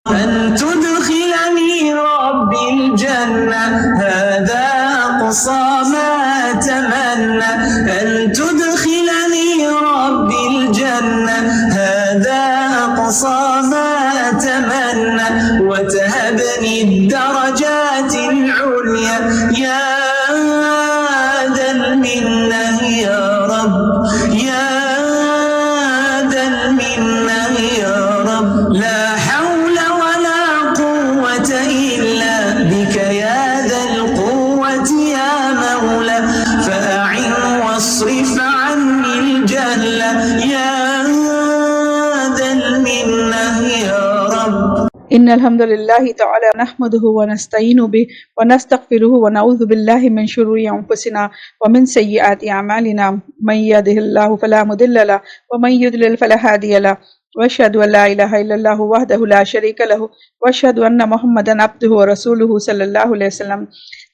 أن تدخلني ربي الجنة هذا أقصى ما أتمنى أن تدخلني ربي الجنة هذا أقصى ما أتمنى وتهبني الدرجات العليا يا ذا المنة يا رب يا ذا المنة يا رب لا حول ولا قوة إلا بك يا ذا القوة يا مولى فأعن واصرف عني الجهل يا ذا المنة يا رب. إن الحمد لله تعالى نحمده ونستعين به ونستغفره ونعوذ بالله من شرور أنفسنا ومن سيئات أعمالنا من يهده الله فلا مضل له ومن يضلل فلا هادي له وأشهد أن لا إله إلا الله وحده لا شريك له وأشهد أن محمدا عبده ورسوله صلی اللہ علیہ وسلم۔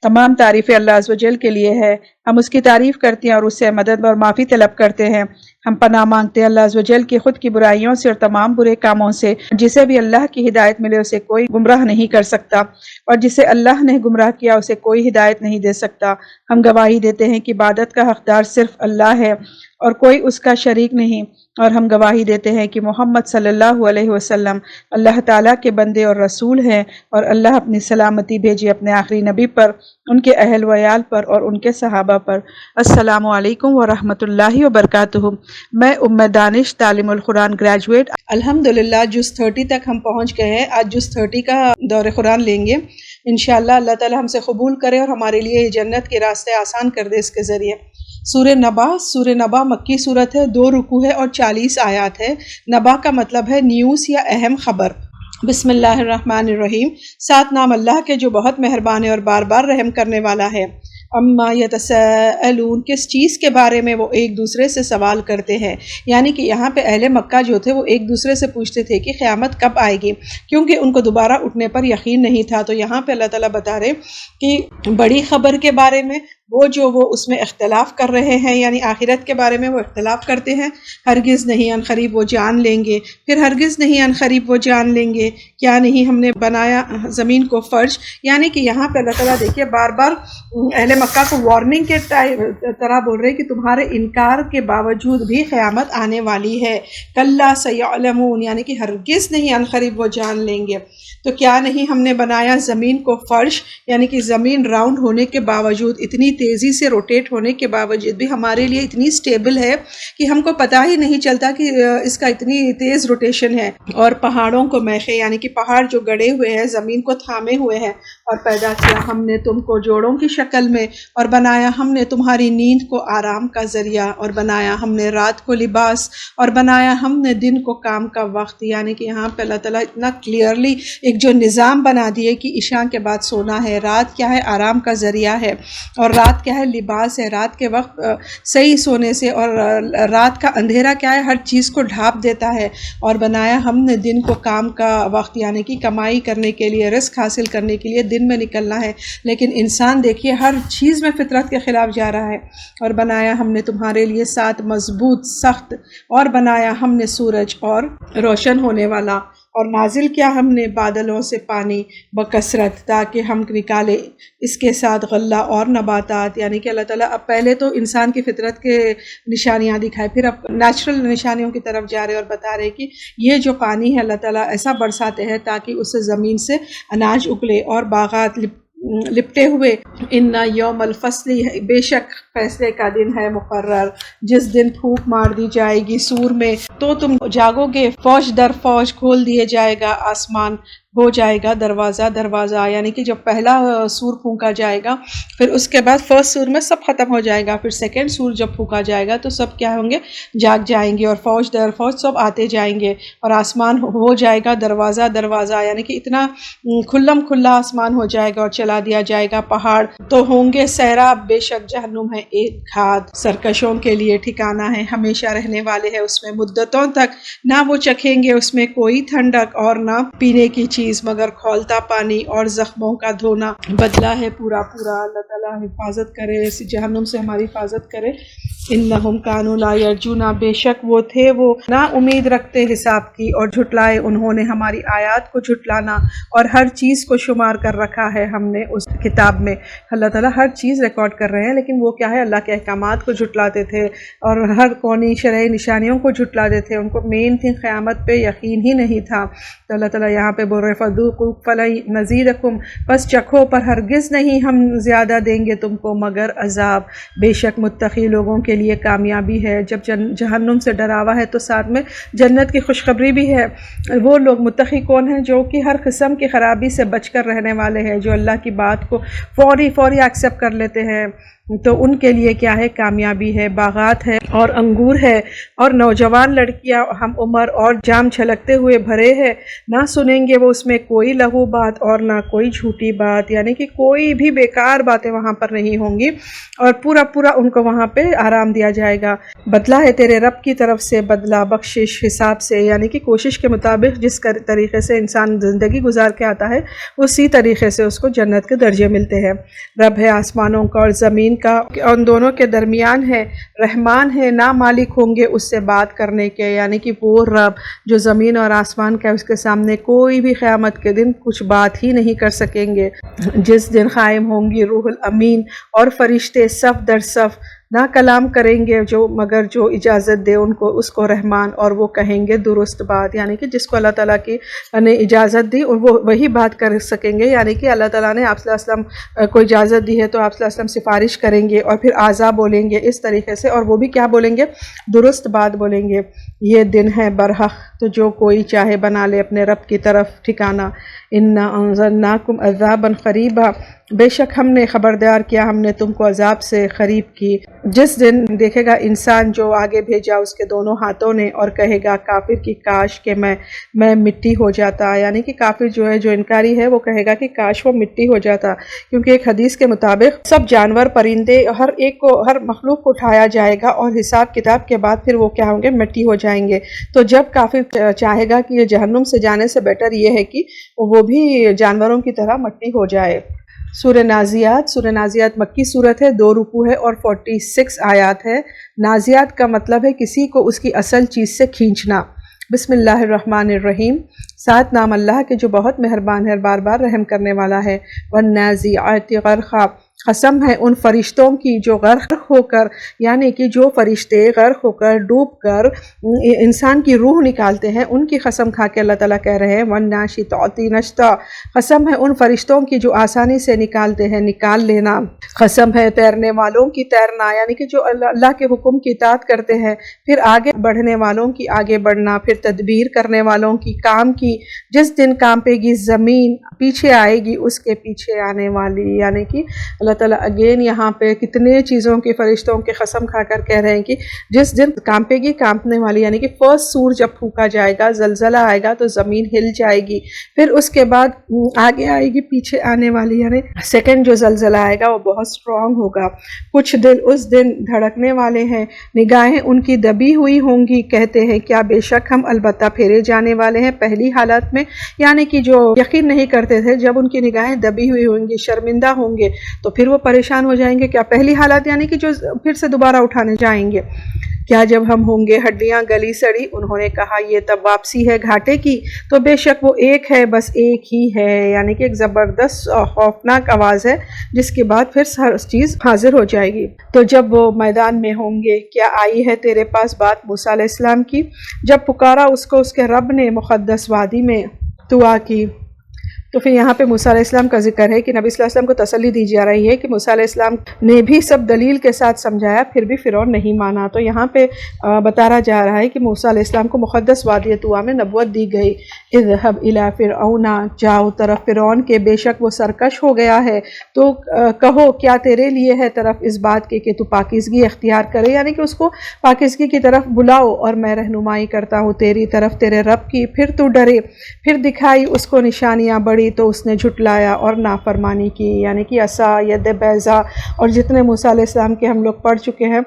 تمام تعریفیں اللہ عز و جل کے لیے ہے، ہم اس کی تعریف کرتے ہیں اور اس سے مدد اور معافی طلب کرتے ہیں۔ ہم پناہ مانگتے ہیں اللہ عز و جل کی خود کی برائیوں سے اور تمام برے کاموں سے۔ جسے بھی اللہ کی ہدایت ملے اسے کوئی گمراہ نہیں کر سکتا، اور جسے اللہ نے گمراہ کیا اسے کوئی ہدایت نہیں دے سکتا۔ ہم گواہی دیتے ہیں کہ عبادت کا حقدار صرف اللہ ہے اور کوئی اس کا شریک نہیں، اور ہم گواہی دیتے ہیں کہ محمد صلی اللہ علیہ وسلم اللہ تعالیٰ کے بندے اور رسول ہیں، اور اللہ اپنی سلامتی بھیجی اپنے آخری نبی پر، ان کے اہل و عیال پر اور ان کے صحابہ پر۔ السلام علیکم ورحمۃ اللہ وبرکاتہ۔ میں ام دانش تعلیم القرآن گریجویٹ، الحمدللہ جز 30 تک ہم پہنچ گئے ہیں۔ آج جز 30 کا دور قرآن لیں گے انشاءاللہ۔ اللہ تعالی ہم سے قبول کرے اور ہمارے لیے جنت کے راستے آسان کر دے اس کے ذریعے۔ سورہ نبا مکی صورت ہے، 2 رکوع ہے اور 40 آیات ہے۔ نبا کا مطلب ہے نیوز یا اہم خبر۔ بسم اللہ الرحمن الرحیم، ساتھ نام اللہ کے جو بہت مہربان ہے اور بار بار رحم کرنے والا ہے۔ اما یتساءلون، کس چیز کے بارے میں وہ ایک دوسرے سے سوال کرتے ہیں، یعنی کہ یہاں پہ اہل مکہ جو تھے وہ ایک دوسرے سے پوچھتے تھے کہ قیامت کب آئے گی، کیونکہ ان کو دوبارہ اٹھنے پر یقین نہیں تھا۔ تو یہاں پہ اللہ تعالیٰ بتا رہے کہ بڑی خبر کے بارے میں وہ اس میں اختلاف کر رہے ہیں، یعنی آخرت کے بارے میں وہ اختلاف کرتے ہیں، ہرگز نہیں ان قریب وہ جان لیں گے، پھر ہرگز نہیں ان قریب وہ جان لیں گے، کیا نہیں ہم نے بنایا زمین کو فرش، یعنی کہ یہاں پہ اللہ تعالیٰ دیکھیے بار بار اہل مکہ کو وارننگ کے طرح بول رہے کہ تمہارے انکار کے باوجود بھی قیامت آنے والی ہے۔ کلا سیعلمون، یعنی کہ ہرگز نہیں ان قریب وہ جان لیں گے۔ تو کیا نہیں ہم نے بنایا زمین کو فرش، یعنی کہ زمین راؤنڈ ہونے کے باوجود، اتنی تیزی سے روٹیٹ ہونے کے باوجود بھی ہمارے لیے اتنی سٹیبل ہے کہ ہم کو پتہ ہی نہیں چلتا کہ اس کا اتنی تیز روٹیشن ہے۔ اور پہاڑوں کو میخے، یعنی کہ پہاڑ جو گڑے ہوئے ہیں زمین کو تھامے ہوئے ہیں، اور پیدا کیا ہم نے تم کو جوڑوں کی شکل میں، اور بنایا ہم نے تمہاری نیند کو آرام کا ذریعہ، اور بنایا ہم نے رات کو لباس، اور بنایا ہم نے دن کو کام کا وقت۔ یعنی کہ یہاں پہ اللہ تعالیٰ اتنا کلیئرلی ایک جو نظام بنا دیے کہ عشاء کے بعد سونا ہے، رات کیا ہے آرام کا ذریعہ ہے، اور رات کیا ہے لباس ہے، رات کے وقت صحیح سونے سے، اور رات کا اندھیرا کیا ہے ہر چیز کو ڈھانپ دیتا ہے، اور بنایا ہم نے دن کو کام کا وقت، یعنی کہ کمائی کرنے کے لیے، رزق حاصل کرنے کے لیے دن میں نکلنا ہے، لیکن انسان دیکھیے ہر چیز میں فطرت کے خلاف جا رہا ہے۔ اور بنایا ہم نے تمہارے لیے 7 مضبوط سخت، اور بنایا ہم نے سورج اور روشن ہونے والا، اور نازل کیا ہم نے بادلوں سے پانی بکثرت تاکہ ہم نکالے اس کے ساتھ غلہ اور نباتات۔ یعنی کہ اللہ تعالیٰ اب پہلے تو انسان کی فطرت کے نشانیاں دکھائے، پھر اب نیچرل نشانیوں کی طرف جا رہے اور بتا رہے کہ یہ جو پانی ہے اللہ تعالیٰ ایسا برساتے ہیں تاکہ اس سے زمین سے اناج اگلے اور باغات لپٹے ہوئے۔ ان یوم الفصل، بے شک فیصلے کا دن ہے مقرر، جس دن پھونک مار دی جائے گی سور میں تو تم جاگو گے، فوج در فوج کھول دیے جائے گا آسمان، ہو جائے گا دروازہ، یعنی کہ جب پہلا سور پھونکا جائے گا پھر اس کے بعد فرسٹ سور میں سب ختم ہو جائے گا، پھر سیکنڈ سور جب پھونکا جائے گا تو سب کیا ہوں گے جاگ جائیں گے، اور فوج در فوج سب آتے جائیں گے، اور آسمان ہو جائے گا دروازہ، یعنی کہ اتنا کھلا آسمان ہو جائے گا، اور چلا دیا جائے گا پہاڑ تو ہوں گے سیراب، بے شک جہنم ہے ایک گھات، سرکشوں کے لیے ٹھکانہ ہے، ہمیشہ رہنے والے ہیں اس میں مدتوں تک، نہ وہ چکھیں گے اس میں کوئی ٹھنڈک اور نہ پینے کی چیز چیز مگر کھولتا پانی اور زخموں کا دھونا، بدلہ ہے پورا پورا۔ اللہ تعالیٰ حفاظت کرے، اس جہنم سے ہماری حفاظت کرے۔ انہم کانوا لا یرجون، بے شک وہ تھے وہ نا امید رکھتے حساب کی، اور جھٹلائے انہوں نے ہماری آیات کو جھٹلانا، اور ہر چیز کو شمار کر رکھا ہے ہم نے اس کتاب میں۔ اللہ تعالیٰ ہر چیز ریکارڈ کر رہے ہیں، لیکن وہ کیا ہے، اللہ کے احکامات کو جھٹلاتے تھے اور ہر کونی شرعی نشانیوں کو جھٹلاتے تھے۔ ان کو مین تھی قیامت پہ یقین ہی نہیں تھا۔ تو اللہ تعالیٰ یہاں پہ بول رہے فذوقوا فلن نزیدکم، بس چکھو پر ہرگز نہیں ہم زیادہ دیں گے تم کو مگر عذاب۔ بے شک متقی لوگوں کے لیے کامیابی ہے۔ جب جہنم سے ڈراوا ہے تو ساتھ میں جنت کی خوشخبری بھی ہے۔ وہ لوگ متقی کون ہیں؟ جو کہ ہر قسم کی خرابی سے بچ کر رہنے والے ہیں، جو اللہ کی بات کو فوری ایکسیپٹ کر لیتے ہیں، تو ان کے لیے کیا ہے، کامیابی ہے۔ باغات ہے اور انگور ہے اور نوجوان لڑکیاں ہم عمر اور جام چھلکتے ہوئے بھرے ہیں، نہ سنیں گے وہ اس میں کوئی لغو بات اور نہ کوئی جھوٹی بات، یعنی کہ کوئی بھی بیکار باتیں وہاں پر نہیں ہوں گی، اور پورا ان کو وہاں پہ آرام دیا جائے گا۔ بدلہ ہے تیرے رب کی طرف سے، بدلہ بخشش حساب سے، یعنی کہ کوشش کے مطابق جس طریقے سے انسان زندگی گزار کے آتا ہے اسی طریقے سے اس کو جنت کے درجے ملتے ہیں۔ رب ہے آسمانوں کا اور زمین کا، ان دونوں کے درمیان ہے، رحمان ہے، نہ مالک ہوں گے اس سے بات کرنے کے، یعنی کہ وہ رب جو زمین اور آسمان کا، اس کے سامنے کوئی بھی قیامت کے دن کچھ بات ہی نہیں کر سکیں گے۔ جس دن قائم ہوں گی روح الامین اور فرشتے صف در صف، نہ کلام کریں گے مگر جو اجازت دے ان کو، اس کو رحمان، اور وہ کہیں گے درست بات، یعنی کہ جس کو اللہ تعالیٰ کی نے اجازت دی وہ وہی بات کر سکیں گے، یعنی کہ اللہ تعالیٰ نے آپ صلی اللہ علیہ وسلم کو اجازت دی ہے تو آپ صلی اللہ علیہ وسلم سفارش کریں گے اور پھر اعضا بولیں گے اس طریقے سے، اور وہ بھی کیا بولیں گے، درست بات بولیں گے۔ یہ دن ہے برحق، تو جو کوئی چاہے بنا لے اپنے رب کی طرف ٹھکانہ۔ انا انذرناکم عذابا قریبا، بے شک ہم نے خبردار کیا ہم نے تم کو عذاب سے قریب کی۔ جس دن دیکھے گا انسان جو آگے بھیجا اس کے دونوں ہاتھوں نے، اور کہے گا کافر کی کاش کہ میں مٹی ہو جاتا، یعنی کہ کافر جو ہے، جو انکاری ہے، وہ کہے گا کہ کاش وہ مٹی ہو جاتا، کیونکہ ایک حدیث کے مطابق سب جانور پرندے ہر مخلوق کو اٹھایا جائے گا، اور حساب کتاب کے بعد پھر وہ کیا ہوں گے، مٹی ہو جائیں گے۔ تو جب کافر چاہے گا کہ یہ جہنم سے جانے سے بیٹر یہ ہے کہ وہ بھی جانوروں کی طرح مٹی ہو جائے۔ سورہ نازیات مکی صورت ہے، 2 رکوع ہے اور 46 آیات ہے۔ نازیات کا مطلب ہے کسی کو اس کی اصل چیز سے کھینچنا۔ بسم اللہ الرحمن الرحیم، ساتھ نام اللہ کے جو بہت مہربان ہے، بار بار رحم کرنے والا ہے۔ والنازعات غرقا، قسم ہے ان فرشتوں کی جو غرق ہو کر، یعنی کہ جو فرشتے غرق ہو کر ڈوب کر انسان کی روح نکالتے ہیں، ان کی قسم کھا کے اللہ تعالیٰ کہہ رہے ہیں والناشطات نشطا، قسم ہے ان فرشتوں کی جو آسانی سے نکالتے ہیں نکال لینا۔ قسم ہے تیرنے والوں کی تیرنا، یعنی کہ جو اللہ کے حکم کی اطاعت کرتے ہیں، پھر آگے بڑھنے والوں کی آگے بڑھنا، پھر تدبیر کرنے والوں کی کام کی۔ جس دن کانپے گی زمین، پیچھے آئے گی اس کے پیچھے آنے والی، یعنی کہ اللہ تعالیٰ اگین یہاں پہ کتنے چیزوں کی فرشتوں کی قسم کھا کر کہہ رہے ہیں کہ جس دن کانپے گی، کانپنے والی، یعنی کہ فرسٹ سور جب پھونکا جائے گا، زلزلہ آئے گا تو زمین ہل جائے گی، پھر اس کے بعد آگے آئے گی پیچھے آنے والی، یعنی سیکنڈ جو زلزلہ آئے گا وہ بہت سٹرونگ ہوگا۔ کچھ دل اس دن دھڑکنے والے ہیں، نگاہیں ان کی دبی ہوئی ہوں گی، کہتے ہیں کیا بے شک ہم البتہ پھیرے جانے والے ہیں پہلی حالت میں، یعنی کہ جو یقین نہیں کرتے تھے جب ان کی نگاہیں دبی ہوئی ہوں گی، شرمندہ ہوں گے، تو پھر وہ پریشان ہو جائیں گے، کیا پہلی حالت، یعنی کہ جو پھر سے دوبارہ اٹھانے جائیں گے۔ کیا جب ہم ہوں گے ہڈیاں گلی سڑی، انہوں نے کہا یہ تب واپسی ہے گھاٹے کی، تو بے شک وہ ایک ہے، بس ایک ہی ہے، یعنی کہ ایک زبردست خوفناک آواز ہے جس کے بعد پھر ہر چیز حاضر ہو جائے گی۔ تو جب وہ میدان میں ہوں گے، کیا آئی ہے تیرے پاس بات موسیٰ علیہ السلام کی، جب پکارا اس کو اس کے رب نے مقدس وادی میں دعا کی۔ تو پھر یہاں پہ موسیٰ علیہ السلام کا ذکر ہے کہ نبی صلی اللہ علیہ وسلم کو تسلی دی جا رہی ہے کہ موسیٰ علیہ السلام نے بھی سب دلیل کے ساتھ سمجھایا، پھر بھی فرعون نہیں مانا۔ تو یہاں پہ بتایا جا رہا ہے کہ موسیٰ علیہ السلام کو مقدس وادی طویٰ میں نبوت دی گئی۔ اذهب الى فرعون، جاؤ طرف فرعون کے، بے شک وہ سرکش ہو گیا ہے، تو کہو کیا تیرے لیے ہے طرف اس بات کے کہ تو پاکیزگی اختیار کرے، یعنی کہ اس کو پاکیزگی کی طرف بلاؤ، اور میں رہنمائی کرتا ہوں تیری طرف تیرے رب کی، پھر تو ڈرے۔ پھر دکھائی اس کو نشانیاں بڑی تو اس نے جھٹلایا اور نافرمانی کی، یعنی کہ عصا، ید بیضا، اور جتنے موسیٰ علیہ السلام کے ہم لوگ پڑھ چکے ہیں،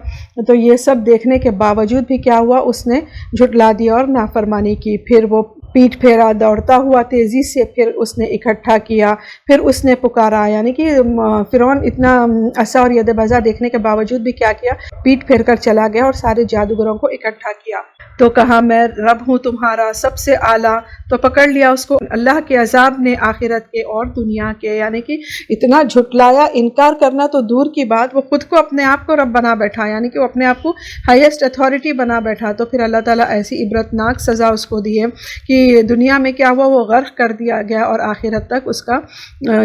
تو یہ سب دیکھنے کے باوجود بھی کیا ہوا، اس نے جھٹلا دیا اور نافرمانی کی۔ پھر وہ پیٹھ پھیرا دوڑتا ہوا تیزی سے، پھر اس نے اکٹھا کیا، پھر اس نے پکارا، یعنی کہ فرعون اتنا عصا اور ید بیضا دیکھنے کے باوجود بھی کیا کیا، پیٹھ پھیر کر چلا گیا اور سارے جادوگروں کو اکٹھا کیا، تو کہا میں رب ہوں تمہارا سب سے اعلیٰ، تو پکڑ لیا اس کو اللہ کے عذاب نے، آخرت کے اور دنیا کے، یعنی کہ اتنا جھٹلایا، انکار کرنا تو دور کی بات، وہ خود کو اپنے آپ کو رب بنا بیٹھا، یعنی کہ وہ اپنے آپ کو ہائیسٹ اتھارٹی بنا بیٹھا، تو پھر اللہ تعالیٰ ایسی عبرتناک سزا اس کو دی ہے کہ دنیا میں کیا ہوا، وہ غرق کر دیا گیا، اور آخرت تک اس کا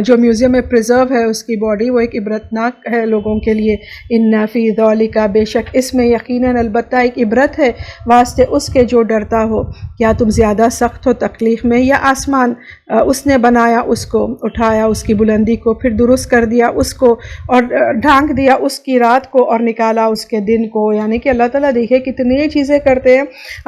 جو میوزیم میں پریزرو ہے اس کی باڈی، وہ ایک عبرتناک ہے لوگوں کے لیے۔ ان فی ذالک، بے شک اس میں یقیناً البتہ ایک عبرت ہے واسطے اس کے جو ڈرتا ہو۔ کیا تم زیادہ سخت ہو تکلیف میں، یا آسمان اس نے بنایا، اس کو اٹھایا، اس کی بلندی کو، پھر درست کر دیا اس کو، اور ڈھانک دیا اس کی رات کو، اور نکالا اس کے دن کو، یعنی کہ اللہ تعالیٰ دیکھے کتنی چیزیں کرتے ہیں،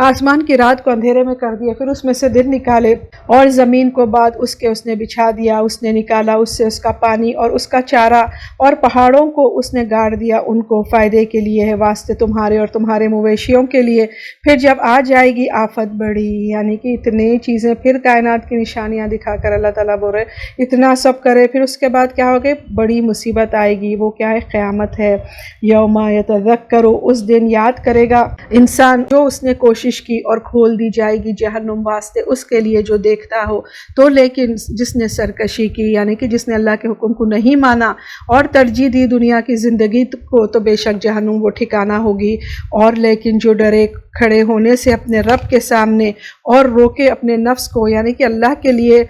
آسمان کی رات کو اندھیرے میں کر دیا، پھر اس میں سے دن نکالے، اور زمین کو بعد اس کے اس نے بچھا دیا، اس نے نکالا اس سے اس کا پانی اور اس کا چارہ، اور پہاڑوں کو اس نے گاڑ دیا، ان کو فائدے کے لیے ہے، واسطے تمہارے اور تمہارے مویشیوں کے لیے، پھر جب آ جائے گی آفت بڑی، یعنی کہ اتنی چیزیں، پھر کائنات کی نشانیاں دکھا کر اللہ تعالیٰ بول رہے اتنا سب کرے، پھر اس کے بعد کیا ہوگا، بڑی مصیبت آئے گی، وہ کیا ہے، قیامت ہے۔ یوم یتذکر، اس دن یاد کرے گا انسان جو اس نے کوشش کی، اور کھول دی جائے گی جہنم واسطے اس کے لیے جو دیکھتا ہو، تو لیکن جس نے سرکشی کی، یعنی کہ جس نے اللہ کے حکم کو نہیں مانا اور ترجیح دی دنیا کی زندگی کو، تو بے شک جہنم وہ ٹھکانہ ہوگی۔ اور لیکن جو ڈرے کھڑے ہونے سے اپنے رب کے سامنے، اور روکے اپنے نفس کو، یعنی کہ اللہ کے لیے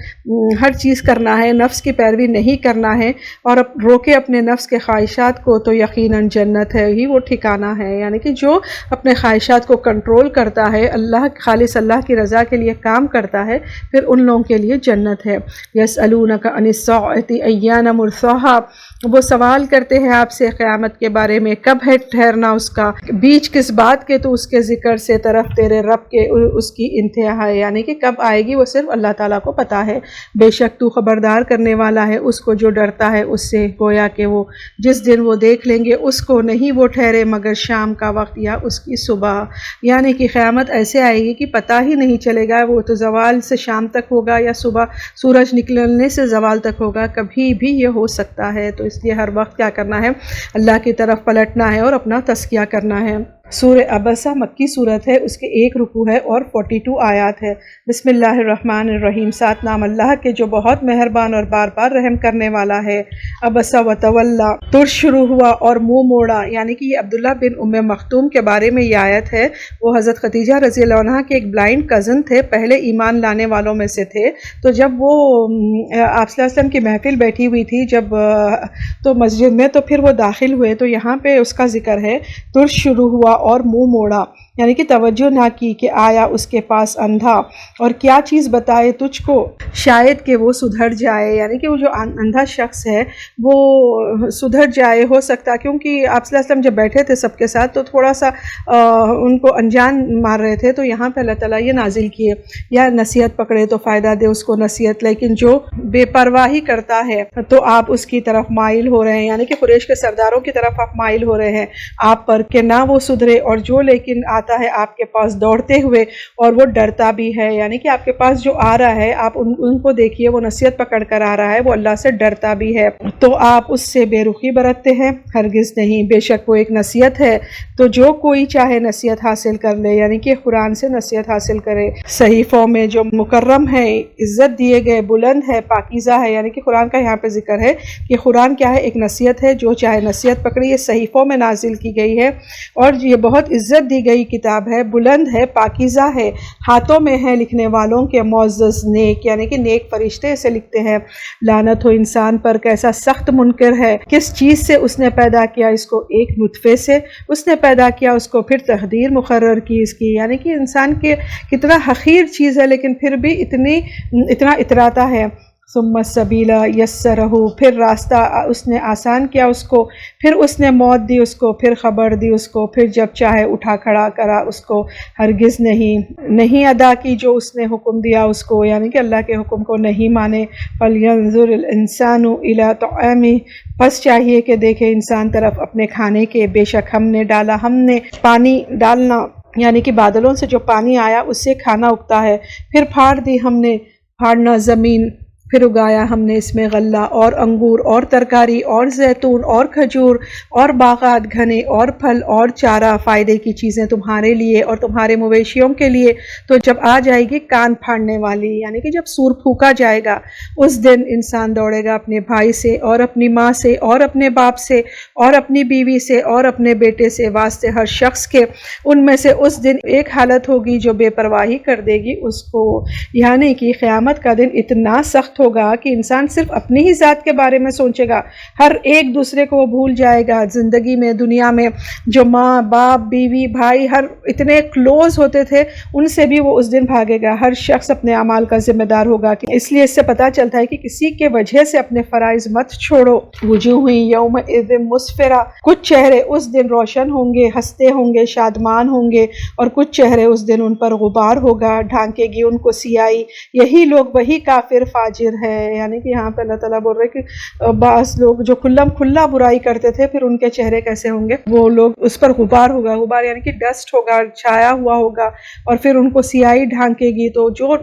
ہر چیز کرنا ہے، نفس کی پیروی نہیں کرنا ہے، اور روکے اپنے نفس کے خواہشات کو، تو یقیناً جنت ہے ہی وہ ٹھکانہ ہے، یعنی کہ جو اپنے خواہشات کو کنٹرول کرتا ہے، اللہ خالص اللہ کی رضا کے لیے کام کرتا ہے، پھر ان لوگوں کے لیے جنت ہے۔ یسألونک عن الساعۃ ایان مرساها، وہ سوال کرتے ہیں آپ سے قیامت کے بارے میں، کب ہے ٹھہرنا اس کا، بیچ کس بات کے، تو اس کے ذکر سے، طرف تیرے رب کے اس کی انتہا ہے، یعنی کہ کب آئے گی وہ صرف اللہ تعالیٰ کو پتا ہے۔ بے شک تو خبردار کرنے والا ہے اس کو جو ڈرتا ہے اس سے، گویا کہ وہ جس دن وہ دیکھ لیں گے اس کو، نہیں وہ ٹھہرے مگر شام کا وقت یا اس کی صبح، یعنی کہ قیامت ایسے آئے گی کہ پتہ ہی نہیں چلے گا، وہ تو زوال سے شام تک ہوگا یا صبح سورج نکلنے سے زوال تک ہوگا، کبھی بھی یہ ہو سکتا ہے، تو اس لیے ہر وقت کیا کرنا ہے، اللہ کی طرف پلٹنا ہے اور اپنا تزکیہ کرنا ہے۔ سورہ عبسہ مکی صورت ہے، اس کے 1 رکوع ہے اور 42 آیات ہے۔ بسم اللہ الرحمن الرحیم، ساتھ نام اللہ کے جو بہت مہربان اور بار بار رحم کرنے والا ہے۔ عبسہ وتولی، ترش شروع ہوا اور منہ موڑا، یعنی کہ یہ عبداللہ بن ام مختوم کے بارے میں یہ آیت ہے۔ وہ حضرت خدیجہ رضی اللہ عنہا کے ایک بلائنڈ کزن تھے، پہلے ایمان لانے والوں میں سے تھے، تو جب وہ آپ صلی اللہ علیہ وسلم کی محفل بیٹھی ہوئی تھی جب تو مسجد میں، تو پھر وہ داخل ہوئے، تو یہاں پہ اس کا ذکر ہے، ترش شروع ہوا اور منہ موڑا، یعنی کہ توجہ نہ کی کہ آیا اس کے پاس اندھا، اور کیا چیز بتائے تجھ کو شاید کہ وہ سدھر جائے، یعنی کہ وہ جو اندھا شخص ہے وہ سدھر جائے، ہو سکتا، کیونکہ آپ صلی اللہ علیہ وسلم جب بیٹھے تھے سب کے ساتھ تو تھوڑا سا ان کو انجان مار رہے تھے، تو یہاں پہ اللہ تعالیٰ یہ نازل کیے، یا نصیحت پکڑے تو فائدہ دے اس کو نصیحت، لیکن جو بے پرواہی کرتا ہے تو آپ اس کی طرف مائل ہو رہے ہیں، یعنی کہ قریش کے سرداروں کی طرف آپ مائل ہو رہے ہیں آپ پر، کہ نہ وہ سدھرے، اور جو لیکن آتا ہے آپ کے پاس دوڑتے ہوئے اور وہ ڈرتا بھی ہے، یعنی کہ آپ کے پاس جو آ رہا ہے آپ ان کو دیکھیے، وہ نصیحت پکڑ کر آ رہا ہے، وہ اللہ سے ڈرتا بھی ہے، تو آپ اس سے بے رخی برتتے ہیں، ہرگز نہیں، بے شک وہ ایک نصیحت ہے، تو جو کوئی چاہے نصیحت حاصل کر لے، یعنی کہ قرآن سے نصیحت حاصل کرے۔ صحیفوں میں جو مکرم ہے، عزت دیے گئے، بلند ہے، پاکیزہ ہے، یعنی کہ قرآن کا یہاں پہ ذکر ہے کہ قرآن کیا ہے، ایک نصیحت ہے، جو چاہے نصیحت پکڑے، یہ صحیفوں میں نازل کی گئی ہے، اور یہ بہت عزت دی گئی کتاب ہے، بلند ہے، پاکیزہ ہے، ہاتھوں میں ہے لکھنے والوں کے معزز نیک، یعنی کہ نیک فرشتے اسے لکھتے ہیں۔ لعنت ہو انسان پر، کیسا سخت منکر ہے، کس چیز سے اس نے پیدا کیا اس کو، ایک نطفے سے اس نے پیدا کیا اس کو، پھر تقدیر مقرر کی اس کی، یعنی کہ انسان کے کتنا حقیر چیز ہے لیکن پھر بھی اتنا اتراتا ہے۔ ثم السبیل یسرہ، پھر راستہ اس نے آسان کیا اس کو، پھر اس نے موت دی اس کو، پھر خبر دی اس کو، پھر جب چاہے اٹھا کھڑا کرا اس کو، ہرگز نہیں ادا کی جو اس نے حکم دیا اس کو، یعنی کہ اللہ کے حکم کو نہیں مانے۔ فَلْيَنظُرِ الْإِنسَانُ إِلَىٰ طَعَامِهِ، بس چاہیے کہ دیکھے انسان طرف اپنے کھانے کے، بے شک ہم نے ڈالا، ہم نے پانی ڈالنا یعنی کہ بادلوں سے جو پانی آیا اس سے کھانا اگتا ہے، پھر پھاڑ دی ہم نے پھاڑنا زمین، پھر اگایا ہم نے اس میں غلہ اور انگور اور ترکاری اور زیتون اور کھجور اور باغات گھنے اور پھل اور چارہ، فائدے کی چیزیں تمہارے لیے اور تمہارے مویشیوں کے لیے۔ تو جب آ جائے گی کان پھاڑنے والی، یعنی کہ جب سور پھونکا جائے گا، اس دن انسان دوڑے گا اپنے بھائی سے اور اپنی ماں سے اور اپنے باپ سے اور اپنی بیوی سے اور اپنے بیٹے سے، واسطے ہر شخص کے ان میں سے اس دن ایک حالت ہوگی جو بے پرواہی کر دے گی اس کو۔ یعنی کہ قیامت کا دن اتنا سخت ہوگا کہ انسان صرف اپنی ہی ذات کے بارے میں سوچے گا، ہر ایک دوسرے کو وہ بھول جائے گا۔ زندگی میں، دنیا میں جو ماں باپ بیوی بھائی ہر اتنے کلوز ہوتے تھے ان سے بھی وہ اس دن بھاگے گا۔ ہر شخص اپنے اعمال کا ذمہ دار ہوگا، اس لیے اس سے پتہ چلتا ہے کہ کسی کے وجہ سے اپنے فرائض مت چھوڑو۔ وجوہ یومئذ مسفرہ، کچھ چہرے اس دن روشن ہوں گے، ہنستے ہوں گے، شادمان ہوں گے، اور کچھ چہرے اس دن ان پر غبار ہوگا، ڈھانکے گی ان کو سیاہی۔ یہی لوگ وہی کافر فاجر ہے۔ یعنی کہ یہاں پہ اللہ تعالیٰ بول رہے کہ بعض لوگ جو کھلا برائی کرتے تھے پھر ان کے چہرے کیسے ہوں گے، وہ لوگ اس پر غبار ہوگا، غبار یعنی کہ ڈسٹ ہوگا، چھایا ہوا ہوگا، اور پھر ان کو سیاہی ڈھانکے گی۔ تو جو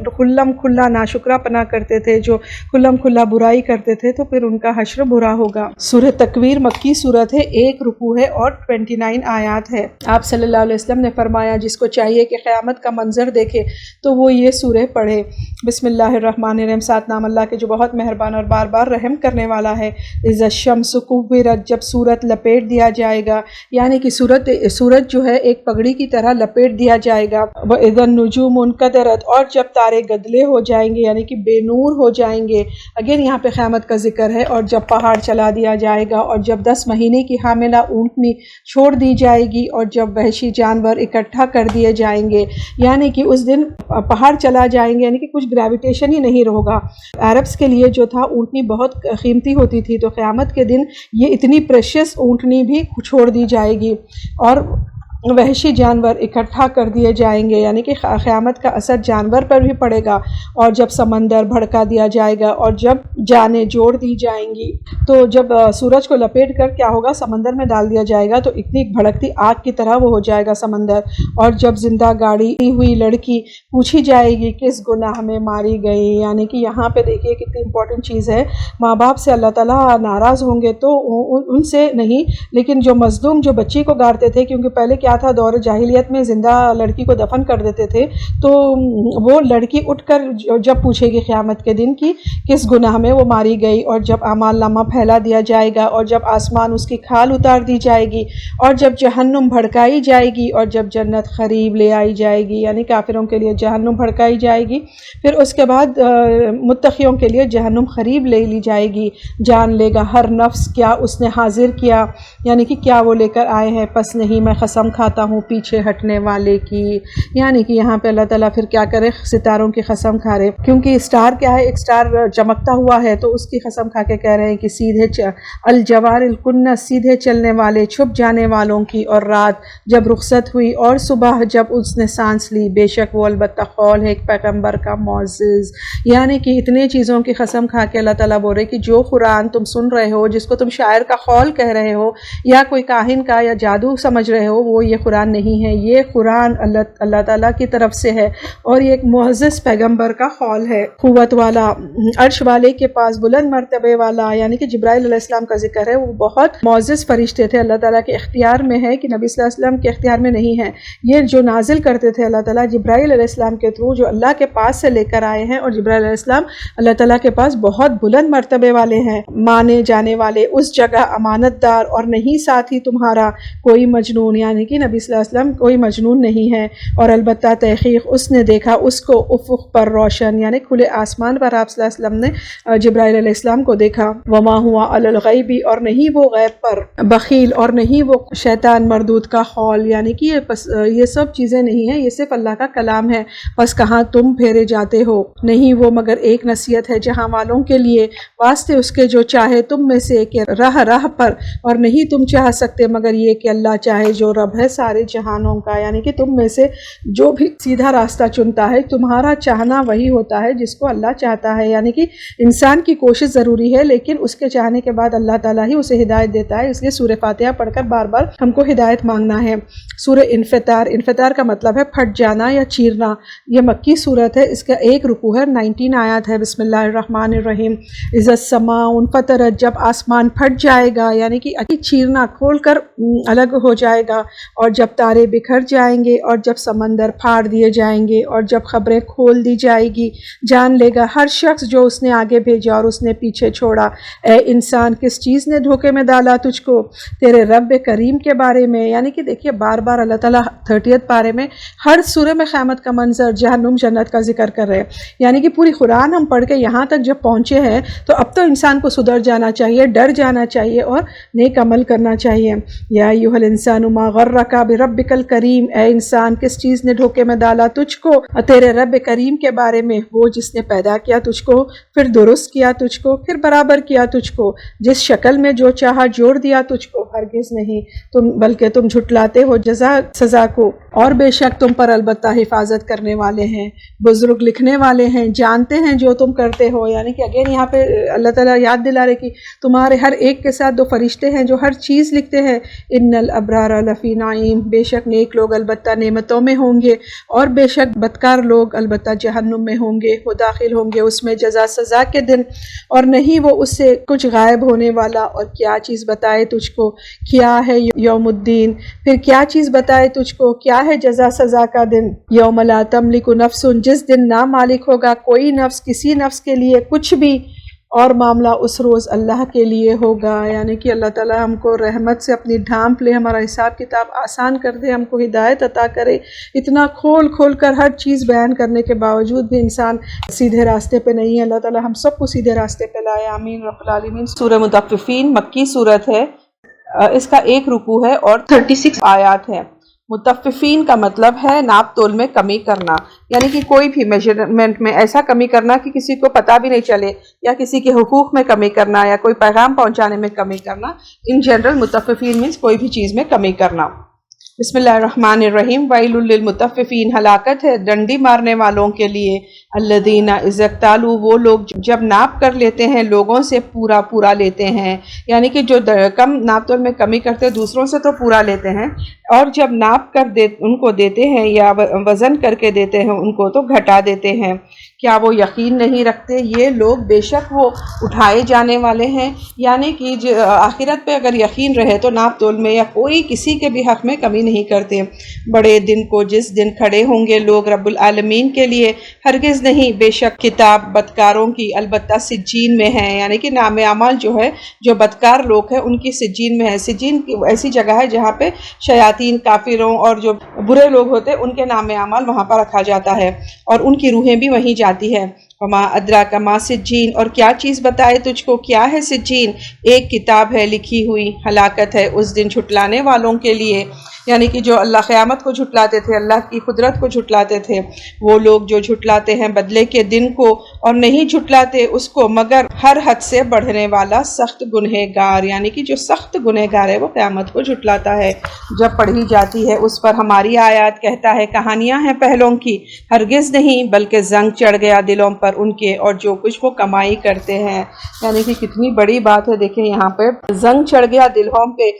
کھلا ناشکرا پنا کرتے تھے، جو کھلا برائی کرتے تھے، تو پھر ان کا حشر برا ہوگا۔ سورہ تکویر مکی سورت ہے، 1 رکوع ہے اور 29 آیات ہے۔ آپ صلی اللہ علیہ وسلم نے فرمایا جس کو چاہیے کہ قیامت کا منظر دیکھے تو وہ یہ سورہ پڑھے۔ بسم اللہ الرحمن الرحیم، ساتھ نام اللہ کے جو بہت مہربان اور بار بار رحم کرنے والا ہے۔ اذا الشمس کورت، جب سورج لپیٹ دیا جائے گا، یعنی کہ سورج جو ہے ایک پگڑی کی طرح لپیٹ دیا جائے گا۔ واذا النجوم انکدرت، اور جب تارے گدلے ہو جائیں گے یعنی کہ بے نور ہو جائیں گے۔ اگین یہاں پہ قیامت کا ذکر ہے۔ اور جب پہاڑ چلا دیا جائے گا، اور جب 10 مہینے کی حاملہ اونٹنی چھوڑ دی جائے گی، اور جب وحشی جانور اکٹھا کر دیے جائیں گے، یعنی کہ اس دن پہاڑ چلا جائیں گے، یعنی کہ کچھ گریویٹیشن ہی نہیں ہوگا۔ عربس کے لیے جو تھا اونٹنی بہت قیمتی ہوتی تھی، تو قیامت کے دن یہ اتنی پریشیس اونٹنی بھی چھوڑ دی جائے گی، اور وحشی جانور اکٹھا کر دیے جائیں گے، یعنی کہ قیامت کا اثر جانور پر بھی پڑے گا۔ اور جب سمندر بھڑکا دیا جائے گا، اور جب جانیں جوڑ دی جائیں گی، تو جب سورج کو لپیٹ کر کیا ہوگا، سمندر میں ڈال دیا جائے گا، تو اتنی بھڑکتی آگ کی طرح وہ ہو جائے گا سمندر۔ اور جب زندہ گاڑی ہوئی لڑکی پوچھی جائے گی کس گناہ میں ماری گئی، یعنی کہ یہاں پہ دیکھیے کتنی امپورٹنٹ چیز ہے۔ ماں باپ سے اللہ تعالیٰ ناراض ہوں گے تو ان سے نہیں، لیکن جو مظلوم جو بچی کو گارتے تھے، کیونکہ پہلے کیا تھا، دور جاہلیت میں زندہ لڑکی کو دفن کر دیتے تھے، تو وہ لڑکی اٹھ کر جب پوچھے گی قیامت کے دن کی کس گناہ میں وہ ماری گئی، اور جب اعمال نامہ پھیلا دیا جائے گا، اور جب آسمان اس کی کھال اتار دی جائے گی، اور جب جہنم بھڑکائی جائے گی، اور جب جنت قریب لے آئی جائے گی، یعنی کافروں کے لیے جہنم بھڑکائی جائے گی، پھر اس کے بعد متقیوں کے لیے جہنم قریب لے لی جائے گی۔ جان لے گا ہر نفس کیا اس نے حاضر کیا، یعنی کہ کیا وہ لے کر آئے ہیں، پس نہیں میں قسم کھاتا ہوں پیچھے ہٹنے والے کی۔ یعنی کہ یہاں پہ اللہ تعالیٰ پھر کیا کرے، ستاروں کی قسم کھا رہے، کیونکہ اسٹار کیا ہے، ایک اسٹار چمکتا ہوا ہے، تو اس کی قسم کھا کے کہہ رہے ہیں کہ سیدھے الجوار الکنس، سیدھے چلنے والے، چھپ جانے والوں کی۔ اور رات جب رخصت ہوئی، اور صبح جب اس نے سانس لی، بے شک وہ البتہ قول ہے ایک پیغمبر کا معزز۔ یعنی کہ اتنے چیزوں کی قسم کھا کے اللہ تعالیٰ بول رہے کہ جو قرآن تم سن رہے ہو، جس کو تم شاعر کا قول کہہ رہے ہو، یا کوئی کاہن کا یا جادو سمجھ رہے ہو، وہ یہ قرآن نہیں ہے، یہ قرآن اللہ تعالیٰ کی طرف سے ہے، اور یہ ایک معزز پیغمبر کا قول ہے۔ قوت والا، عرش والے کے پاس، بلند مرتبے والا، یعنی کہ جبرائیل علیہ السلام کا ذکر ہے، وہ بہت معزز فرشتے تھے، اللہ تعالیٰ کے اختیار میں ہے، کہ نبی صلی اللہ علیہ وسلم کے اختیار میں نہیں ہے۔ یہ جو نازل کرتے تھے اللہ تعالیٰ جبرائیل علیہ السلام کے تھرو، جو اللہ کے پاس سے لے کر آئے ہیں، اور جبرائیل علیہ السلام اللہ تعالیٰ کے پاس بہت بلند مرتبے والے ہیں، مانے جانے والے، اس جگہ امانت دار، اور نہیں ساتھی تمہارا کوئی مجنون، یعنی کہ نبی صلی اللہ علیہ وسلم کوئی مجنون نہیں ہے۔ اور البتہ تحقیق اس نے دیکھا اس کو افق پر روشن، یعنی کھلے آسمان پر آپ صلی اللہ علیہ وسلم نے جبرائیل علیہ السلام کو دیکھا۔ وما ہوا علی الغیب، اور نہیں وہ غیب پر بخیل، اور نہیں وہ شیطان مردود کا قول، یعنی کہ یہ سب چیزیں نہیں ہیں، یہ صرف اللہ کا کلام ہے۔ بس کہاں تم پھیرے جاتے ہو، نہیں وہ مگر ایک نصیحت ہے جہاں والوں کے لیے، واسطے اس کے جو چاہے تم میں سے، کہ راہ پر، اور نہیں تم چاہ سکتے مگر یہ کہ اللہ چاہے، جو رب ہے سارے جہانوں کا، یعنی کہ تم میں سے جو بھی سیدھا راستہ چنتا ہے تمہارا چاہنا وہی ہوتا ہے جس کو اللہ چاہتا ہے، یعنی کہ انسان کی کوشش ضروری ہے لیکن اس کے چاہنے کے بعد اللہ تعالیٰ ہی اسے ہدایت دیتا ہے۔ اس لیے سورہ فاتحہ پڑھ کر بار بار ہم کو ہدایت مانگنا ہے۔ سورہ انفطار، انفطار کا مطلب ہے پھٹ جانا یا چیرنا، یہ مکی صورت ہے، اس کا ایک رکوع ہے، 19 آیات ہے۔ بسم اللہ الرحمن الرحیم، اذا السماء انفطرت، جب آسمان پھٹ جائے گا، یعنی کہ چیرنا، کھول کر الگ ہو جائے گا، اور جب تارے بکھر جائیں گے، اور جب سمندر پھاڑ دیے جائیں گے، اور جب خبریں کھول دی جائے گی، جان لے گا ہر شخص جو اس نے آگے بھیجا اور اس نے پیچھے چھوڑا۔ اے انسان، کس چیز نے دھوکے میں ڈالا تجھ کو؟ تیرے رب کریم کے بارے میں، یعنی کہ دیکھیے بار بار اللہ تعالیٰ 30 پارے میں ہر سورہ میں قیامت کا منظر، جہنم، جنت کا ذکر کر رہے ہیں، یعنی کہ پوری قرآن ہم پڑھ کے یہاں تک جب پہنچے ہیں تو اب تو انسان کو سدھر جانا چاہیے، ڈر جانا چاہیے اور نیک عمل کرنا چاہیے۔ یا ایھا الانسان ما غرک بربک الکریم، اے انسان کس چیز نے دھوکے میں ڈالا تجھ کو تیرے رب کریم کے بارے میں، وہ جس نے پیدا کیا تجھ کو، پھر درست کیا تجھ کو، پھر برابر کیا تجھ کو، جس شکل میں جو چاہا جوڑ دیا تجھ کو، ہرگز نہیں تم، بلکہ تم جھٹلاتے ہو جزا سزا کو، اور بے شک تم پر البتہ حفاظت کرنے والے ہیں، بزرگ لکھنے والے ہیں، جانتے ہیں جو تم کرتے ہو۔ یعنی کہ اگین یہاں پہ اللہ تعالیٰ یاد دلا رہے کہ تمہارے ہر ایک کے ساتھ 2 فرشتے ہیں جو ہر چیز لکھتے ہیں۔ ان الابرار لفی نعیم، بے شک نیک لوگ البتہ نعمتوں میں ہوں گے، اور بے شک بدکار لوگ البتہ جہنم میں ہوں گے، وہ داخل ہوں گے اس میں جزا سزا کے دن، اور نہیں وہ اس سے کچھ غائب ہونے والا۔ اور کیا چیز بتائے تجھ کو کیا ہے یوم الدین، پھر کیا چیز بتائے تجھ کو کیا ہے جزا سزا کا دن۔ یوم لا تملک نفس، جس دن نہ مالک ہوگا کوئی نفس کسی نفس کے لیے کچھ بھی، اور معاملہ اس روز اللہ کے لیے ہوگا۔ یعنی کہ اللہ تعالیٰ ہم کو رحمت سے اپنی ڈھانپ لے، ہمارا حساب کتاب آسان کر دے، ہم کو ہدایت عطا کرے۔ اتنا کھول کھول کر ہر چیز بیان کرنے کے باوجود بھی انسان سیدھے راستے پہ نہیں ہے، اللہ تعالیٰ ہم سب کو سیدھے راستے پہ لائے، آمین رب العالمین۔ سورہ مطففین مکی صورت ہے، اس کا ایک رکوع ہے اور 36 آیات ہے۔ مطففین کا مطلب ہے ناپ تول میں کمی کرنا، یعنی کہ کوئی بھی میجرمنٹ میں ایسا کمی کرنا کہ کسی کو پتہ بھی نہیں چلے، یا کسی کے حقوق میں کمی کرنا، یا کوئی پیغام پہنچانے میں کمی کرنا۔ ان جنرل مطففین مینس کوئی بھی چیز میں کمی کرنا۔ بسم اللہ الرحمن الرحیم، ویل للمطففین، ہلاکت ہے ڈنڈی مارنے والوں کے لیے، الذین اذا اکتالوا، وہ لوگ جب ناپ کر لیتے ہیں لوگوں سے پورا پورا لیتے ہیں، یعنی کہ جو کم ناپ تول میں کمی کرتے دوسروں سے تو پورا لیتے ہیں، اور جب ناپ کر ان کو دیتے ہیں یا وزن کر کے دیتے ہیں ان کو تو گھٹا دیتے ہیں۔ کیا وہ یقین نہیں رکھتے؟ یہ لوگ بے شک وہ اٹھائے جانے والے ہیں، یعنی کہ آخرت پہ اگر یقین رہے تو ناپ تول میں یا کوئی کسی کے بھی حق میں کمی نہیں کرتے۔ بڑے دن کو جس دن کھڑے ہوں گے لوگ رب العالمین کے لیے، ہرگز نہیں، بے شک کتاب بدکاروں کی البتہ سجین میں ہے، یعنی کہ نام اعمال جو ہے جو بدکار لوگ ہیں ان کی سجین میں ہے۔ سجین ایسی جگہ ہے جہاں پہ شیاطین، کافروں اور جو برے لوگ ہوتے ہیں ان کے نام اعمال وہاں پر رکھا جاتا ہے، اور ان کی روحیں بھی وہیں جاتی ہے۔ وما ادراک ما سجین، اور کیا چیز بتائے تجھ کو کیا ہے سجین؟ ایک کتاب ہے لکھی ہوئی، ہلاکت ہے اس دن جھٹلانے والوں کے لیے، یعنی کہ جو اللہ قیامت کو جھٹلاتے تھے، اللہ کی قدرت کو جھٹلاتے تھے، وہ لوگ جو جھٹلاتے ہیں بدلے کے دن کو، اور نہیں جھٹلاتے اس کو مگر ہر حد سے بڑھنے والا سخت گنہگار، یعنی کہ جو سخت گنہگار ہے وہ قیامت کو جھٹلاتا ہے۔ جب پڑھی جاتی ہے اس پر ہماری آیات، کہتا ہے کہانیاں ہیں پہلوں کی، ہرگز نہیں بلکہ زنگ چڑھ گیا دلوں پر ان کے، اور جو کچھ وہ کمائی کرتے ہیں، یعنی کہ کتنی بڑی بات ہے۔ دیکھیں یہاں پہ زنگ چڑھ گیا دلوں پہ،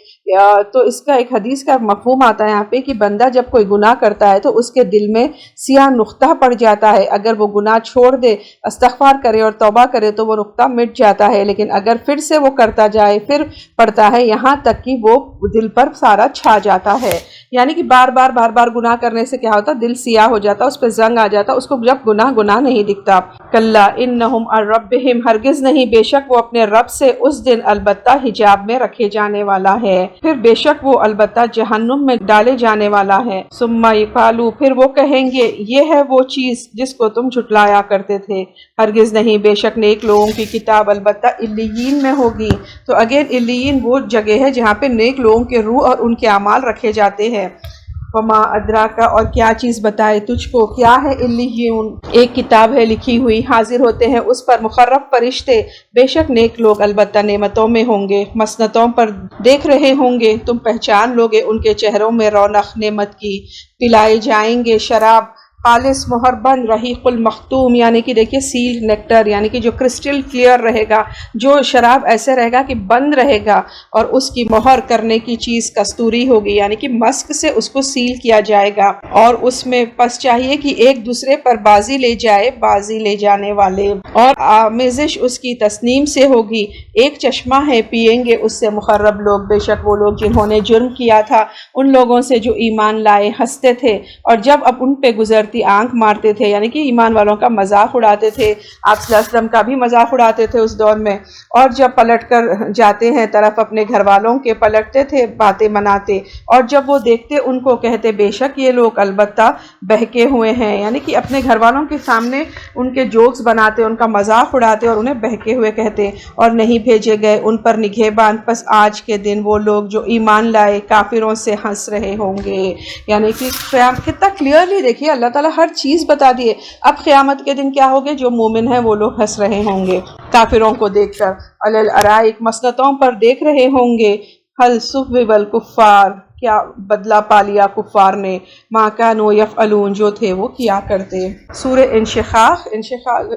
تو اس کا ایک حدیث کا مفہوم آتا ہے یہاں پہ کہ بندہ جب کوئی گناہ کرتا ہے تو اس کے دل میں سیاہ نقطہ پڑ جاتا ہے، اگر وہ گناہ چھوڑ دے، استغفار کرے اور توبہ کرے تو وہ نقطہ مٹ جاتا ہے، لیکن اگر پھر سے وہ کرتا جائے پھر پڑتا ہے، یہاں تک کہ وہ دل پر سارا چھا جاتا ہے۔ یعنی کہ بار بار گناہ کرنے سے کیا ہوتا، دل سیاہ ہو جاتا، اس پہ زنگ آ جاتا، اس کو جب گناہ نہیں دکھتا۔ کلا انہم عن ربہم، ہرگز نہیں، بے شک وہ اپنے رب سے اس دن البتہ حجاب میں رکھے جانے والا ہے، پھر بے شک وہ البتہ جہنم میں ڈالے جانے والا ہے۔ ثم یقالوا، پھر وہ کہیں گے یہ ہے وہ چیز جس کو تم جھٹلایا کرتے تھے، ہرگز نہیں، بے شک نیک لوگوں کی کتاب البتہ علیین میں ہوگی۔ تو اگین علیین وہ جگہ ہے جہاں پہ نیک لوگوں کے روح اور ان کے اعمال رکھے جاتے ہیں۔ وما ادراکا اور کیا چیز بتائے تجھ کو، کیا ہے علیون، ایک کتاب ہے لکھی ہوئی، حاضر ہوتے ہیں اس پر مقرب فرشتے، بے شک نیک لوگ البتہ نعمتوں میں ہوں گے، مسنتوں پر دیکھ رہے ہوں گے، تم پہچان لوگے ان کے چہروں میں رونق نعمت کی، پلائے جائیں گے شراب خالص مہر بند رحیق المختوم، یعنی کہ دیکھیے سیل نیکٹر، یعنی کہ جو کرسٹل کلیئر رہے گا، جو شراب ایسے رہے گا کہ بند رہے گا، اور اس کی مہر کرنے کی چیز کستوری ہوگی، یعنی کہ مسک سے اس کو سیل کیا جائے گا، اور اس میں پس چاہیے کہ ایک دوسرے پر بازی لے جائے بازی لے جانے والے، اور آمیزش اس کی تسنیم سے ہوگی، ایک چشمہ ہے پیئیں گے اس سے مقرب لوگ، بے شک وہ لوگ جنہوں نے جرم کیا تھا ان لوگوں سے جو ایمان لائے، ہنستے تھے اور جب اب ان پہ گزرتی آنکھ مارتے تھے، یعنی کہ ایمان والوں کا مذاق اڑاتے تھے، آپ صلی اللہ علیہ وسلم کا بھی مذاق اڑاتے تھے اس دور میں، اور جب پلٹ کر جاتے ہیں طرف اپنے گھر والوں کے پلٹتے تھے باتیں مناتے، اور جب وہ دیکھتے ان کو کہتے بے شک یہ لوگ البتہ بہکے ہوئے ہیں، یعنی کہ اپنے گھر والوں کے سامنے ان کے جوکس بناتے، ان کا مذاق اڑاتے اور انہیں بہکے ہوئے کہتے، اور نہیں بھیجے گئے ان پر نگہبان، پس آج کے دن وہ لوگ جو ایمان لائے کافروں سے ہنس رہے ہوں گے، یعنی کہ کتنا کلیئرلی دیکھیے اللہ تعالیٰ ہر چیز بتا دیے، اب قیامت کے دن کیا ہوگے، جو مومن ہیں وہ لوگ ہنس رہے ہوں گے کافروں کو دیکھ کر، علی الارائک مسنتوں پر دیکھ رہے ہوں گے، حل ثوب الکفار کیا بدلہ پا لیا کفار نے، ما کانوا یفعلون جو تھے وہ کیا کرتے۔ سورہ انشقاق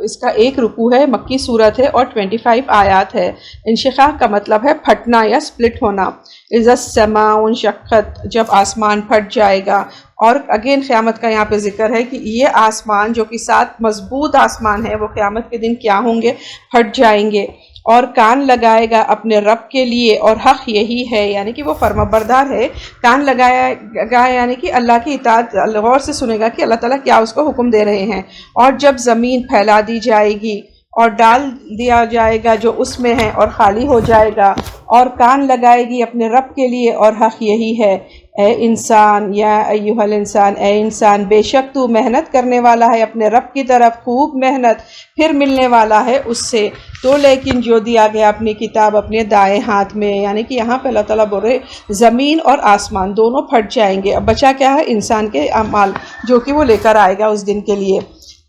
اس کا ایک رکوع ہے، مکی صورت ہے اور 25 آیات ہے۔ انشقاق کا مطلب ہے پھٹنا یا سپلٹ ہونا، اذا السماء انشقت جب آسمان پھٹ جائے گا، اور اگین قیامت کا یہاں پہ ذکر ہے کہ یہ آسمان جو کہ 7 مضبوط آسمان ہے وہ قیامت کے دن کیا ہوں گے، پھٹ جائیں گے، اور کان لگائے گا اپنے رب کے لیے، اور حق یہی ہے یعنی کہ وہ فرما بردار ہے، کان لگایا گا یعنی کہ اللہ کی اطاعت غور سے سنے گا کہ اللہ تعالیٰ کیا اس کو حکم دے رہے ہیں، اور جب زمین پھیلا دی جائے گی اور ڈال دیا جائے گا جو اس میں ہے اور خالی ہو جائے گا، اور کان لگائے گی اپنے رب کے لیے اور حق یہی ہے، اے انسان یا ایھا الانسان اے انسان بے شک تو محنت کرنے والا ہے اپنے رب کی طرف، خوب محنت پھر ملنے والا ہے اس سے، تو لیکن جو دیا گیا اپنی کتاب اپنے دائیں ہاتھ میں، یعنی کہ یہاں پہ اللہ تعالیٰ بول رہے زمین اور آسمان دونوں پھٹ جائیں گے، اب بچا کیا ہے انسان کے اعمال جو کہ وہ لے کر آئے گا اس دن کے لیے،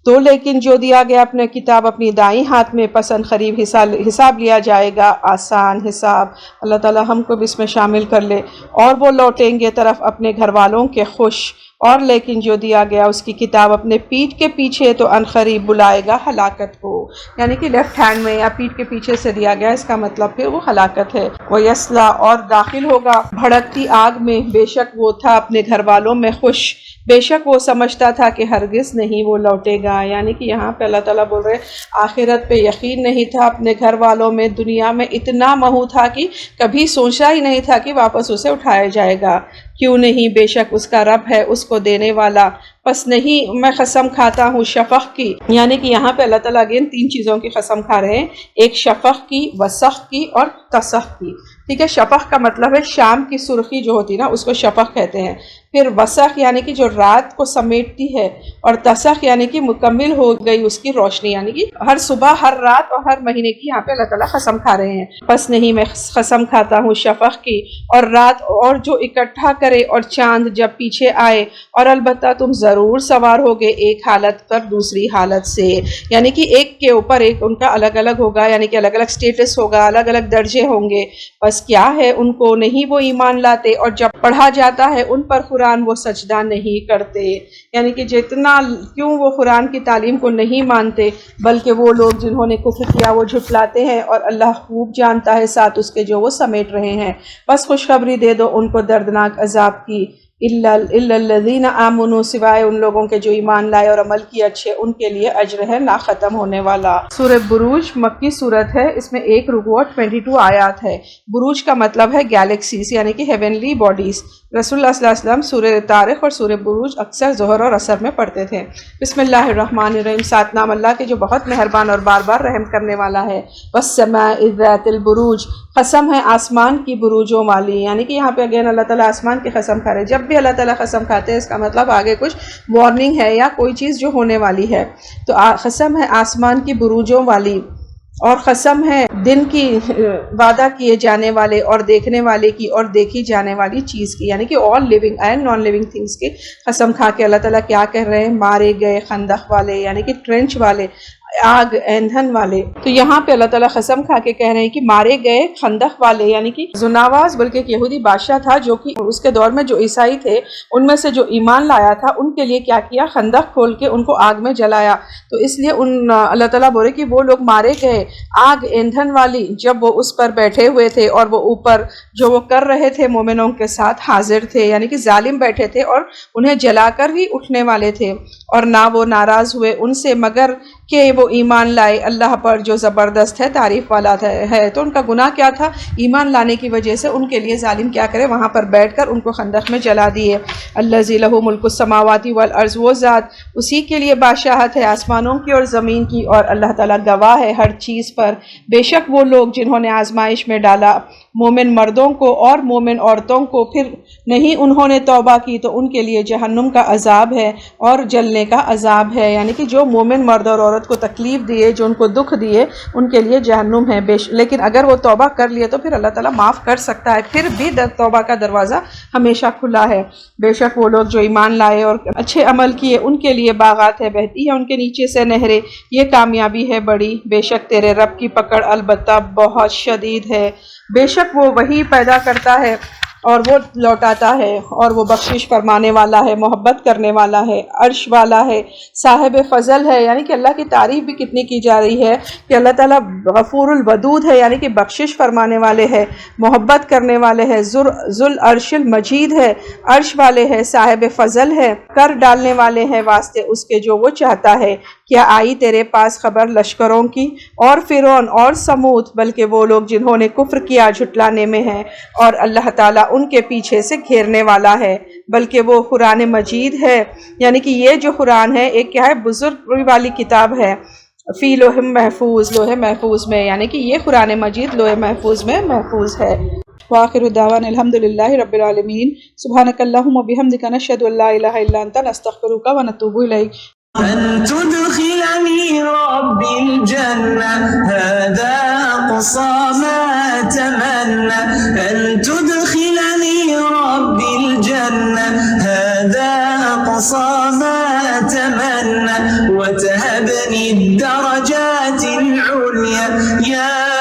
تو لیکن جو دیا گیا اپنے کتاب اپنی دائیں ہاتھ میں پسند قریب حساب لیا جائے گا، آسان حساب، اللہ تعالیٰ ہم کو بھی اس میں شامل کر لے، اور وہ لوٹیں گے طرف اپنے گھر والوں کے خوش، اور لیکن جو دیا گیا اس کی کتاب اپنے پیٹھ کے پیچھے تو عنقریب بلائے گا ہلاکت کو، یعنی کہ لیفٹ ہینڈ میں یا پیٹھ کے پیچھے سے دیا گیا اس کا مطلب پھر وہ ہلاکت ہے، وَيَصْلَىٰ اور داخل ہوگا بھڑکتی آگ میں، بے شک وہ تھا اپنے گھر والوں میں خوش، بے شک وہ سمجھتا تھا کہ ہرگز نہیں وہ لوٹے گا، یعنی کہ یہاں پہ اللہ تعالیٰ بول رہے آخرت پہ یقین نہیں تھا اپنے گھر والوں میں، دنیا میں اتنا مہو تھا کہ کبھی سوچا ہی نہیں تھا کہ واپس اسے اٹھایا جائے گا، کیوں نہیں بے شک اس کا رب ہے اس کو دینے والا، پس نہیں میں قسم کھاتا ہوں شفق کی، یعنی کہ یہاں پہ اللہ تعالیٰ اگین 3 چیزوں کی قسم کھا رہے ہیں، ایک شفق کی، وسخ کی اور تسخ کی، ٹھیک ہے، شفق کا مطلب ہے شام کی سرخی جو ہوتی نا اس کو شفق کہتے ہیں، پھر وسخ یعنی کہ جو رات کو سمیٹتی ہے، اور تسخ یعنی کہ مکمل ہو گئی اس کی روشنی، یعنی کہ ہر صبح ہر رات اور ہر مہینے کی یہاں پہ اللہ تعالیٰ قسم کھا رہے ہیں، پس نہیں میں قسم کھاتا ہوں شفق کی اور رات، اور جو اکٹھا کرے اور چاند جب پیچھے آئے، اور البتہ تم ضرور سوار ہوگے ایک حالت پر دوسری حالت سے، یعنی کہ ایک کے اوپر ایک ان کا الگ الگ ہوگا، یعنی کہ الگ الگ سٹیٹس ہوگا، الگ الگ درجے ہوں گے، بس کیا ہے ان کو نہیں وہ ایمان لاتے، اور جب پڑھا جاتا ہے ان پر قرآن وہ سجدہ نہیں کرتے، یعنی کہ جتنا کیوں وہ قرآن کی تعلیم کو نہیں مانتے، بلکہ وہ لوگ جنہوں نے کفر کیا وہ جھٹلاتے ہیں، اور اللہ خوب جانتا ہے ساتھ اس کے جو وہ سمیٹ رہے ہیں، بس خوشخبری دے دو ان کو دردناک عذاب کی، الا الذین آمنوا سوائے ان لوگوں کے جو ایمان لائے اور عمل کیے اچھے، ان کے لیے اجر ہے نا ختم ہونے والا۔ سورہ بروج مکی صورت ہے، اس میں ایک رکوع 22 آیات ہے۔ بروج کا مطلب ہے گیلیکسیز یعنی کہ ہیونلی باڈیز۔ رسول اللہ صلی اللہ علیہ وسلم سورہ طارق اور سورہ بروج اکثر ظہر اور عصر میں پڑھتے تھے۔ بسم اللہ الرحمن الرحیم، سات نام اللہ کے جو بہت مہربان اور بار بار رحم کرنے والا ہے۔ والسماء ذات البروج، قسم ہے آسمان کی بروجوں والی، یعنی کہ یہاں پہ اگین اللہ تعالیٰ آسمان کی قسم کھا رہے۔ جب بھی اللہ تعالیٰ قسم کھاتے ہیں اس کا مطلب آگے کچھ وارننگ ہے یا کوئی چیز جو ہونے والی ہے، تو قسم ہے آسمان کی بروجوں والی، اور قسم ہے دن کی وعدہ کیے جانے والے اور دیکھنے والے کی اور دیکھی جانے والی چیز کی، یعنی کہ all living and non living things کی قسم کھا کے اللہ تعالیٰ کیا کہہ رہے ہیں؟ مارے گئے خندق والے، یعنی کہ ٹرنچ والے، آگ ایندھن والے۔ تو یہاں پہ اللہ تعالیٰ قسم کھا کے کہہ رہے ہیں کہ مارے گئے خندق والے، یعنی کہ زناواز بلکہ ایک یہودی بادشاہ تھا جو کہ اس کے دور میں جو عیسائی تھے ان میں سے جو ایمان لایا تھا ان کے لیے کیا کیا؟ خندق کھول کے ان کو آگ میں جلایا۔ تو اس لیے اللہ تعالیٰ بولے کہ وہ لوگ مارے گئے آگ ایندھن والی، جب وہ اس پر بیٹھے ہوئے تھے اور وہ اوپر جو وہ کر رہے تھے مومنوں کے ساتھ حاضر تھے، یعنی کہ ظالم بیٹھے تھے اور انہیں جلا کر ہی اٹھنے والے تھے، اور نہ وہ ناراض ہوئے ان سے مگر کہ وہ ایمان لائے اللہ پر جو زبردست ہے تعریف والا ہے۔ تو ان کا گناہ کیا تھا؟ ایمان لانے کی وجہ سے ان کے لیے ظالم کیا کرے؟ وہاں پر بیٹھ کر ان کو خندق میں جلا دیے۔ الذی لہ ملک السماوات والارض، وہ ذات اسی کے لیے بادشاہت ہے آسمانوں کی اور زمین کی، اور اللہ تعالیٰ گواہ ہے ہر چیز پر۔ بے شک وہ لوگ جنہوں نے آزمائش میں ڈالا مومن مردوں کو اور مومن عورتوں کو، پھر نہیں انہوں نے توبہ کی تو ان کے لیے جہنم کا عذاب ہے اور جلنے کا عذاب ہے، یعنی کہ جو مومن مرد اور عورت کو تکلیف دیے، جو ان کو دکھ دیے، ان کے لیے جہنم ہے۔ لیکن اگر وہ توبہ کر لیے تو پھر اللہ تعالیٰ معاف کر سکتا ہے، پھر بھی توبہ کا دروازہ ہمیشہ کھلا ہے۔ بے شک وہ لوگ جو ایمان لائے اور اچھے عمل کیے ان کے لیے باغات ہے، بہتی ہے ان کے نیچے سے نہریں، یہ کامیابی ہے بڑی۔ بے شک تیرے رب کی پکڑ البتہ بہت شدید ہے، بے شک وہ وہی پیدا کرتا ہے اور وہ لوٹاتا ہے، اور وہ بخشش فرمانے والا ہے، محبت کرنے والا ہے، عرش والا ہے، صاحب فضل ہے، یعنی کہ اللہ کی تعریف بھی کتنی کی جا رہی ہے کہ اللہ تعالیٰ غفور الودود ہے، یعنی کہ بخشش فرمانے والے ہے، محبت کرنے والے ہے، ذل عرش المجید ہے، عرش والے ہے، صاحب فضل ہے، کر ڈالنے والے ہیں واسطے اس کے جو وہ چاہتا ہے۔ کیا آئی تیرے پاس خبر لشکروں کی اور فرعون اور سمود، بلکہ وہ لوگ جنہوں نے کفر کیا جھٹلانے میں ہیں، اور اللہ تعالیٰ ان کے پیچھے سے گھیرنے والا ہے، بلکہ وہ قرآن مجید ہے، یعنی کہ یہ جو قرآن ہے ایک کیا ہے؟ بزرگ والی کتاب ہے، فی لوح محفوظ، لوح محفوظ میں، یعنی کہ یہ قرآن مجید لوح محفوظ میں محفوظ ہے۔ وآخر دعوانا الحمدللہ رب العالمین، سبحانک اللہم وبحمدک، نشہد ان لا الہ الا انت، نستغفرک ونتوب الیک۔ أن تدخلني ربي الجنة هذا أقصى ما أتمنى، أن تدخلني ربي الجنة هذا أقصى ما أتمنى، وتهبني الدرجات العليا يا